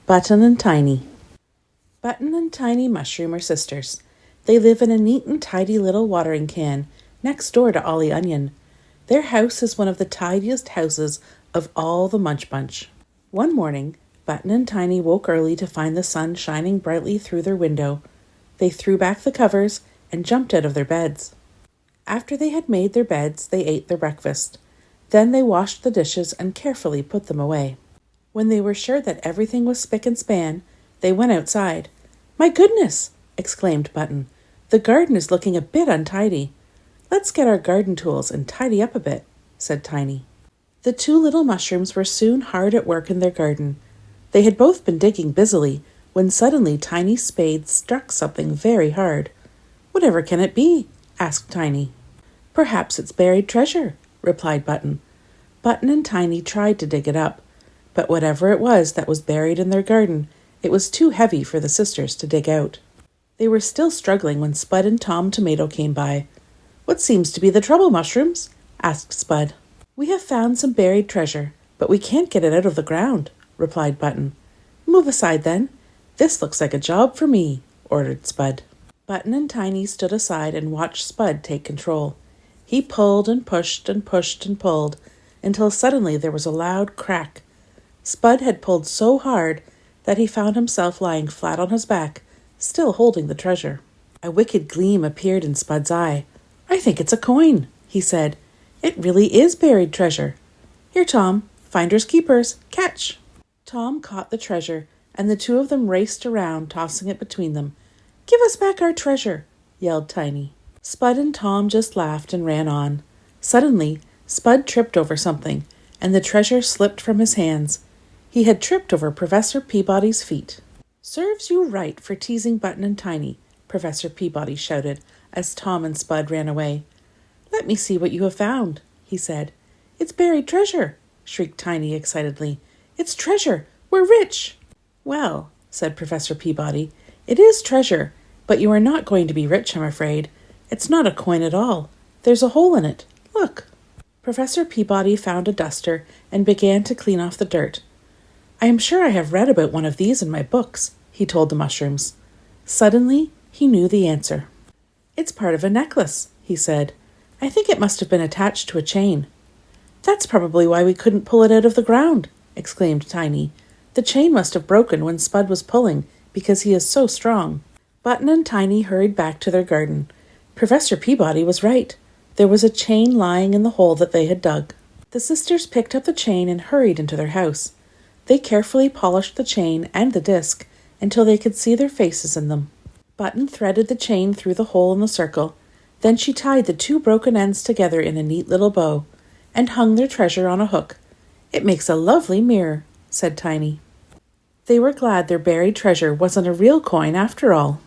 Button and Tiny. Button and Tiny Mushroom are sisters. They live in a neat and tidy little watering can next door to Ollie Onion. Their house is one of the tidiest houses of all the Munch Bunch. One morning, Button and Tiny woke early to find the sun shining brightly through their window. They threw back the covers and jumped out of their beds. After they had made their beds, they ate their breakfast. Then they washed the dishes and carefully put them away. When they were sure that everything was spick and span, they went outside. "My goodness!" exclaimed Button. "The garden is looking a bit untidy." "Let's get our garden tools and tidy up a bit," said Tiny. The two little mushrooms were soon hard at work in their garden. They had both been digging busily when suddenly Tiny's spade struck something very hard. "Whatever can it be?" asked Tiny. "Perhaps it's buried treasure," replied Button. Button and Tiny tried to dig it up, but whatever it was that was buried in their garden, it was too heavy for the sisters to dig out. They were still struggling when Spud and Tom Tomato came by. "What seems to be the trouble, Mushrooms?" asked Spud. "We have found some buried treasure, but we can't get it out of the ground," replied Button. "Move aside, then. This looks like a job for me," ordered Spud. Button and Tiny stood aside and watched Spud take control. He pulled and pushed and pushed and pulled, until suddenly there was a loud crack. Spud had pulled so hard that he found himself lying flat on his back, still holding the treasure. A wicked gleam appeared in Spud's eye. "I think it's a coin," he said. "It really is buried treasure. Here, Tom, finders keepers, catch!" Tom caught the treasure, and the two of them raced around, tossing it between them. "Give us back our treasure!" yelled Tiny. Spud and Tom just laughed and ran on. Suddenly, Spud tripped over something, and the treasure slipped from his hands. He had tripped over Professor Peabody's feet. "Serves you right for teasing Button and Tiny," Professor Peabody shouted as Tom and Spud ran away. "Let me see what you have found," he said. "It's buried treasure," shrieked Tiny excitedly. "It's treasure! We're rich!" "Well," said Professor Peabody, "it is treasure, but you are not going to be rich, I'm afraid. It's not a coin at all. There's a hole in it. Look." Professor Peabody found a duster and began to clean off the dirt. "I am sure I have read about one of these in my books," he told the mushrooms. Suddenly, he knew the answer. "It's part of a necklace," he said. "I think it must have been attached to a chain." "That's probably why we couldn't pull it out of the ground," exclaimed Tiny. "The chain must have broken when Spud was pulling, because he is so strong." Button and Tiny hurried back to their garden. Professor Peabody was right. There was a chain lying in the hole that they had dug. The sisters picked up the chain and hurried into their house. They carefully polished the chain and the disc until they could see their faces in them. Button threaded the chain through the hole in the circle. Then she tied the two broken ends together in a neat little bow and hung their treasure on a hook. "It makes a lovely mirror," said Tiny. They were glad their buried treasure wasn't a real coin after all.